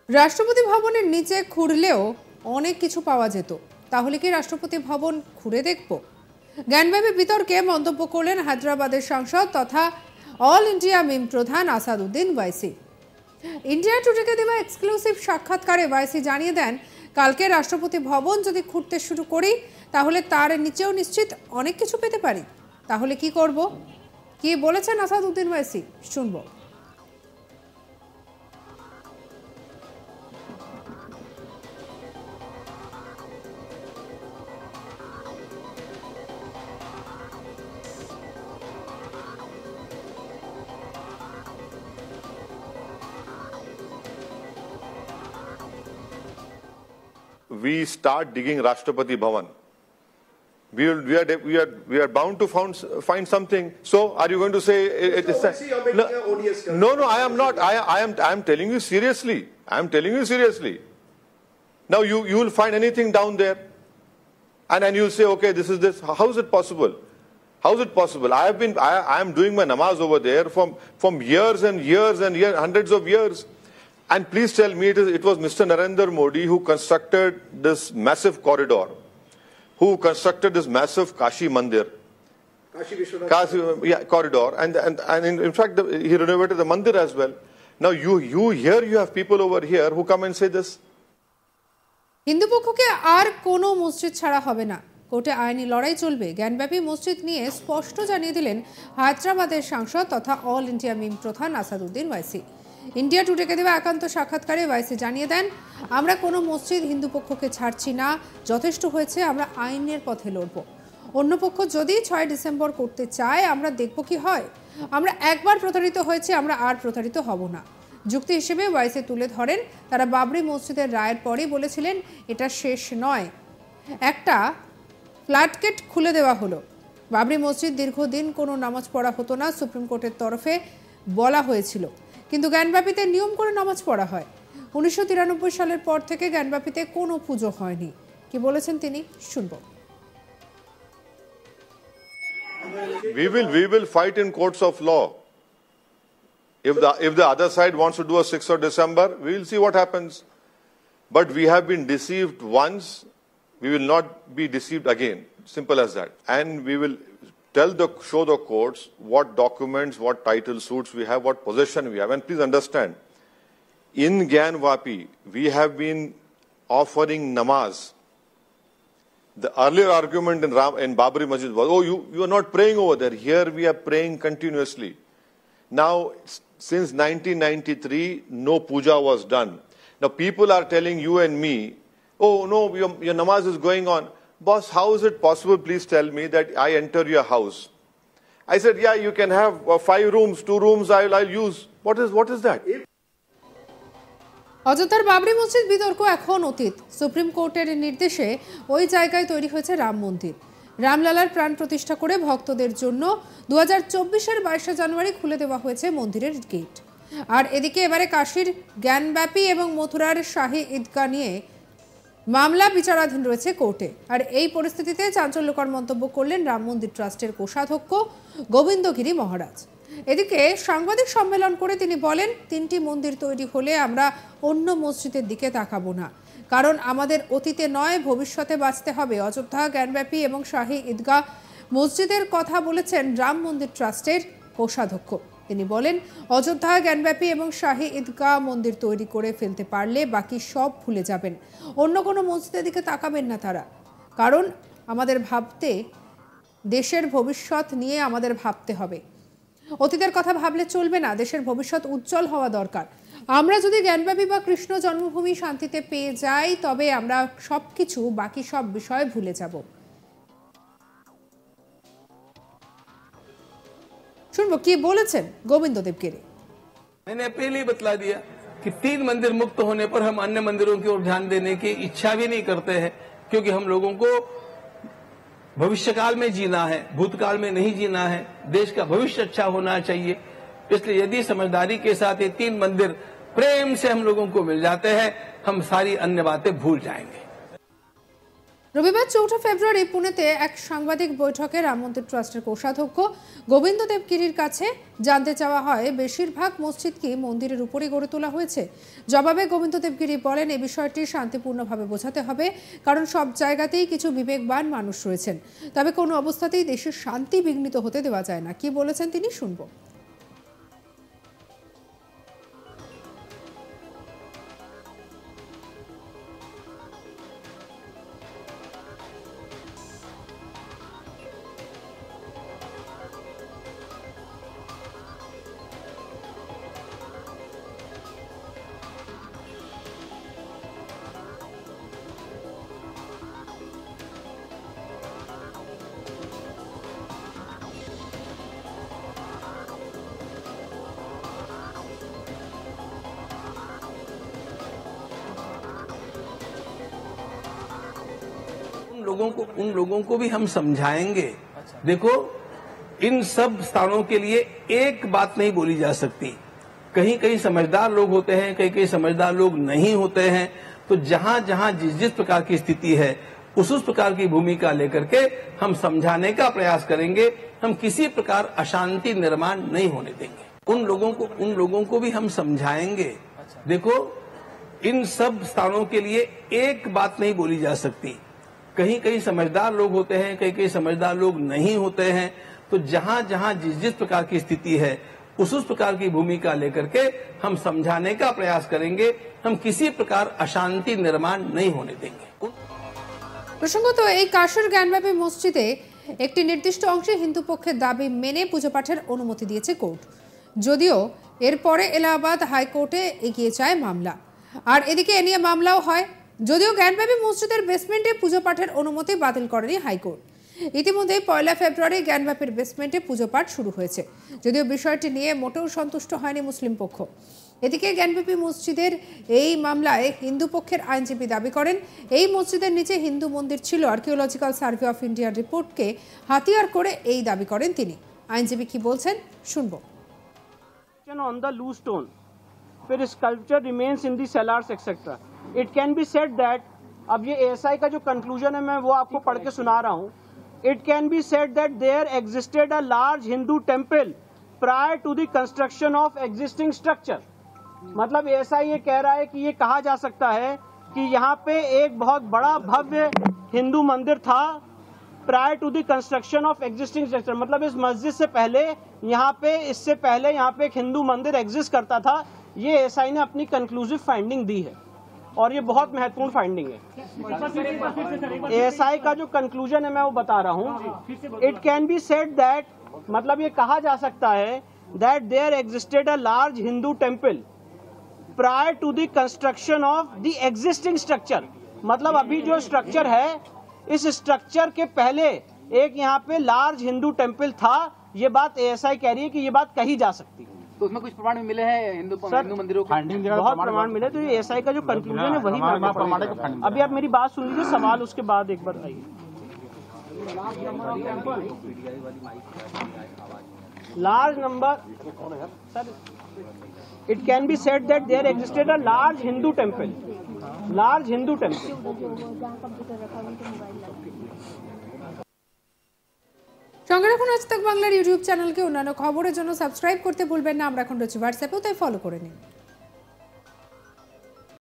রাষ্ট্রপতি ভবনের নিচে খুঁড়লেও অনেক কিছু পাওয়া যেত, তাহলে কি রাষ্ট্রপতি ভবন খুঁড়ে দেখব? জ্ঞানব্যাপী বিতর্কে মন্তব্য করলেন হায়দ্রাবাদের সাংসদ তথা অল ইন্ডিয়া মিম প্রধান আসাদুদ্দিন ওয়াইসি। ইন্ডিয়া টুডেকে দেওয়া এক্সক্লুসিভ সাক্ষাৎকারে ওয়াইসি জানিয়ে দেন, কালকে রাষ্ট্রপতি ভবন যদি খুঁড়তে শুরু করি তাহলে তার নিচেও নিশ্চিত অনেক কিছু পেতে পারি। তাহলে কি করব? কি বলেছেন আসাদুদ্দিন ওয়াইসি, শুনবো। We start digging Rashtrapati Bhavan, we are bound to find something. So, are you going to say it is? No, I am not. I am telling you seriously. I am telling you seriously. Now you will find anything down there, and you say, okay, this is this. How is it possible? How is it possible? I am doing my namaz over there from years and years and years, hundreds of years. And please tell me it was Mr. Narendra Modi who constructed this massive corridor, who constructed this massive Kashi Mandir, corridor, and in fact he renovated the Mandir as well. Now you have people over here who come and say this. Hindu পক্ষকে আর কোনো মসজিদ ছাড়া হবে না, কোর্টে আইনি লড়াই চলবে, জ্ঞানব্যাপী মসজিদ নিয়ে স্পষ্ট জানিয়ে দিলেন হায়দ্রাবাদের সাংসদ তথা অল ইন্ডিয়া মিম প্রধান আসাদুদ্দিন ওয়াইসি। ইন্ডিয়া টুডেকে দেওয়া একান্ত সাক্ষাৎকারে ওয়াইসি জানিয়ে দেন, আমরা কোনো মসজিদ হিন্দু পক্ষকে ছাড়ছি না, যথেষ্ট হয়েছে, আমরা আইনের পথে লড়ব। অন্য পক্ষ যদি 6 ডিসেম্বর করতে চায় আমরা দেখব কি হয়। আমরা একবার প্রতারিত হয়েছে, আমরা আর প্রতারিত হব না। যুক্তি হিসেবে ওয়াইসি তুলে ধরেন, তারা বাবরি মসজিদের রায়ের পরেই বলেছিলেন এটা শেষ নয়, একটা ফ্ল্যাটগেট খুলে দেওয়া হলো। বাবরি মসজিদ দীর্ঘদিন কোনো নামাজ পড়া হতো না, সুপ্রিম কোর্টের তরফে বলা হয়েছিল, কিন্তু জ্ঞানব্যাপীতে নিয়ম করে নামাজ পড়া হয়। 1993 সালের পর থেকে জ্ঞানব্যাপীতে কোনো পুজো হয়নি। কি বলেছেন তিনি, শুনবো। We will fight in courts of law. If the other side wants to do a 6th of December, we will see what happens. But we have been deceived once, we will not be deceived again. Simple as that. And we will show the courts what documents, what title suits we have, what possession we have. And please understand, in Gyanvapi, we have been offering namaz. The earlier argument in Babri Masjid was, oh, you are not praying over there. Here we are praying continuously. Now, since 1993, no puja was done. Now, people are telling you and me, oh, no, your namaz is going on. Boss, how is it possible, please tell me, that I enter your house? I said, yeah, you can have 5 rooms, 2 rooms I'll use. What is that? অযোধ্যার বাবরি মসজিদ বিতর্ক এখন অতীত। Supreme কোর্টের নির্দেশে ওই জায়গায় তৈরি হয়েছে রাম মন্দির। রামলালার প্রাণ প্রতিষ্ঠা করে ভক্তদের জন্য 2024-এর 22শে জানুয়ারি খুলে দেওয়া হয়েছে মন্দিরের গেট। আর এদিকে এবারে কাশীর জ্ঞানব্যাপী এবং মথুরার শাহী ঈদগাহ নিয়ে মামলা বিচারাধীন রয়েছে কোর্টে। আর এই পরিস্থিতিতে চাঞ্চল্যকর মন্তব্য করলেন রাম মন্দির ট্রাস্টের কোষাধ্যক্ষ গোবিন্দগিরি মহারাজ। এদিকে সাংবাদিক সম্মেলন করে তিনি বলেন, 3টি মন্দির তৈরি হলে আমরা অন্য মসজিদের দিকে তাকাবো না, কারণ আমাদের অতীতে নয় ভবিষ্যতে বাঁচতে হবে। অযোধ্যা, জ্ঞানব্যাপী এবং শাহী ঈদগাহ মসজিদের কথা বলেছেন রাম মন্দির ট্রাস্টের কোষাধ্যক্ষ। তিনি বলেন, অযোধ্যা, জ্ঞানব্যাপী এবং শাহী ঈদগাহ মন্দির তৈরি করে ফেলতে পারলে বাকি সব ভুলে যাবেন, অন্য কোনো মসজিদের দিকে তাকাবেন না তারা, কারণ আমাদের ভাবতে, দেশের ভবিষ্যৎ নিয়ে আমাদের ভাবতে হবে। অতীতের কথা ভাবলে চলবে না, দেশের ভবিষ্যৎ উজ্জ্বল হওয়া দরকার। আমরা যদি জ্ঞানব্যাপী বা কৃষ্ণ জন্মভূমি শান্তিতে পেয়ে যাই, তবে আমরা সবকিছু, বাকি সব বিষয় ভুলে যাব। শুনবো কি বলেছেন गोविंद देवगिरी। मैंने पहले ही बतला दिया कि 3 मंदिर मुक्त होने पर हम अन्य मंदिरों की ओर ध्यान देने की इच्छा भी नहीं करते हैं, क्योंकि हम लोगों को भविष्यकाल में जीना है, भूतकाल में नहीं जीना है। देश का भविष्य अच्छा होना चाहिए। इसलिए यदि समझदारी के साथ ये 3 मंदिर प्रेम से हम लोगों को मिल जाते हैं, हम सारी अन्य बातें भूल जाएंगे। রবিবার 4 ফেব্রুয়ারি পুনেতে এক সাংবাদিক বৈঠকে রাম মন্দির ট্রাস্টের কোষাধ্যক্ষ গোবিন্দ দেবগিরির কাছে জানতে চাওয়া হয় বেশিরভাগ মসজিদ কি মন্দিরের উপরে গড়ে তোলা হয়েছে। জবাবে গোবিন্দ দেবগিরি বলেন, এই বিষয়টি শান্তিপূর্ণভাবে বোঝাতে হবে, কারণ সব জায়গাতেই কিছু বিবেকবান মানুষ রয়েছেন, তবে কোনো অবস্থাতেই দেশের শান্তি বিঘ্নিত হতে দেওয়া যায় না। কি বলেছেন তিনি শুনবো। उन लोगों को भी हम समझाएंगे। देखो, इन सब स्थानों के लिए एक बात नहीं बोली जा सकती। कहीं कहीं समझदार लोग होते हैं, कहीं कहीं समझदार लोग नहीं होते हैं। तो जहां जहां जिस जिस प्रकार की स्थिति है उस प्रकार की भूमिका लेकर के हम समझाने का प्रयास करेंगे। हम किसी प्रकार अशांति निर्माण नहीं होने देंगे। उन लोगों को भी हम समझाएंगे। देखो, इन सब स्थानों के लिए एक बात नहीं बोली जा सकती। कहीं कहीं समझदार लोग होते हैं, कहीं कहीं समझदार लोग नहीं होते हैं। तो जहां जहां जिस जिस प्रकार की स्थिति है उस प्रकार की भूमिका लेकर के हम समझाने का प्रयास करेंगे। हम किसी प्रकार अशांति निर्माण नहीं होने देंगे। প্রসঙ্গত এই কাশর জ্ঞানব্যাপী মসজিদে একটি নির্দিষ্ট অংশে হিন্দু পক্ষের দাবি মেনে পুজো পাঠের অনুমতি দিয়েছে কোর্ট, যদিও এরপরে এলাহাবাদ হাইকোর্টে এগিয়ে যায় মামলা। আর এদিকে এ নিয়ে মামলাও হয়, যদিও জ্ঞানব্যাপী মসজিদের বেসমেন্টে পুজো পাঠের অনুমতি বাতিল করেনি হাইকোর্ট। ইতিমধ্যেই 1 ফেব্রুয়ারি জ্ঞানব্যাপীর বেসমেন্টে পুজো পাঠ শুরু হয়েছে, যদিও বিষয়টি নিয়ে মোটেও সন্তুষ্ট হয়নি মুসলিম পক্ষ। এদিকে জ্ঞানব্যাপী মসজিদের এই মামলায় হিন্দু পক্ষের আইনজীবী দাবি করেন, এই মসজিদের নিচে হিন্দু মন্দির ছিল। আর্কিওলজিক্যাল সার্ভে অফ ইন্ডিয়ার রিপোর্টকে হাতিয়ার করে এই দাবি করেন তিনি। আইনজীবী কি বলছেন শুনবো। On the loose stone, where sculpture remains in the cellars etc. It can be said that, अब ये ASI का जो conclusion है मैं वो आपको पढ़ के सुना रहा हूँ। It can be said that there existed a large Hindu temple prior to the construction of existing structure. मतलब ASI ये कह रहा है कि ये कहा जा सकता है कि यहाँ पे एक बहुत बड़ा भव्य हिंदू मंदिर था prior to the construction of existing structure. मतलब इस मस्जिद से पहले इससे पहले यहाँ पे एक हिंदू मंदिर एग्जिस्ट करता था। ये एसआई ने अपनी कंक्लूसिव फाइंडिंग दी है और ये बहुत महत्वपूर्ण फाइंडिंग है। एएसआई का जो कंक्लूजन है मैं वो बता रहा हूँ। It can be said that, मतलब ये कहा जा सकता है that there existed a large Hindu temple prior to the construction of the existing structure. मतलब अभी जो स्ट्रक्चर है इस स्ट्रक्चर के पहले एक यहाँ पे लार्ज हिंदू टेम्पल था। ये बात एएसआई कह रही है कि ये बात कही जा सकती है। तो उसमें कुछ प्रमाण मिले हैं हिंदू मंदिरों के? बहुत प्रमाण मिले। तो ये एएसआई का जो कंक्लूजन है वही अभी आप मेरी बात सुन लीजिए, सवाल उसके बाद एक बार आइए। Large number sir, it can be said that there existed a large Hindu temple, large Hindu temple. সঙ্গে রাখুন আজ তাক বাংলার ইউটিউব চ্যানেলকে। অন্যান্য খবরের জন্য সাবস্ক্রাইব করতে ভুলবেন না। আমরা এখন রয়েছি হোয়াটসঅ্যাপেও, তাই ফলো করে নিন।